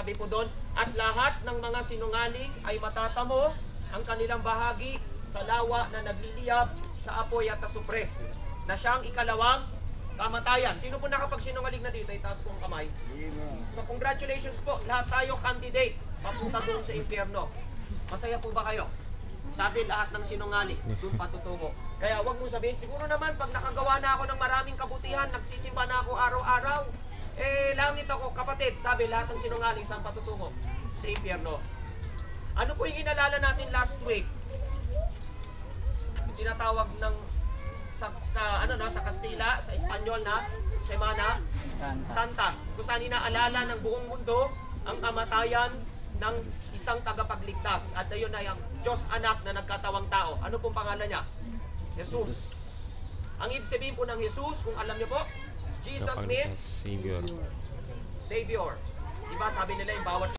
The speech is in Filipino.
Sabi po doon, at lahat ng mga sinungaling ay matatamo ang kanilang bahagi sa lawa na nagliliyab sa apoy at asupre, na siyang ikalawang kamatayan. Sino po nakapagsinungaling na dito? Itaas po ang kamay. So congratulations po, lahat tayo candidate papunta doon sa impyerno. Masaya po ba kayo? Sabi lahat ng sinungaling, doon patutungo. Kaya wag mo sabihin, siguro naman pag nakagawa na ako ng maraming kabutihan, nagsisimba na ako araw-araw, langit ako. Kapatid, sabi lahat ng sinungaling, saan patutungo? Sa impyerno. Ano po yung inalala natin last week? Yung tinatawag ng sa Kastila, sa Espanyol na Semana Santa. Kung saan inaalala ng buong mundo ang kamatayan ng isang tagapagligtas. At ayun na yung Diyos anak na nagkatawang tao. Ano pong pangalan niya? Jesus. Ang ibig sabihin po ng Jesus, kung alam niyo po, Jesus means Savior. Savior. Diba sabi nila yung bawat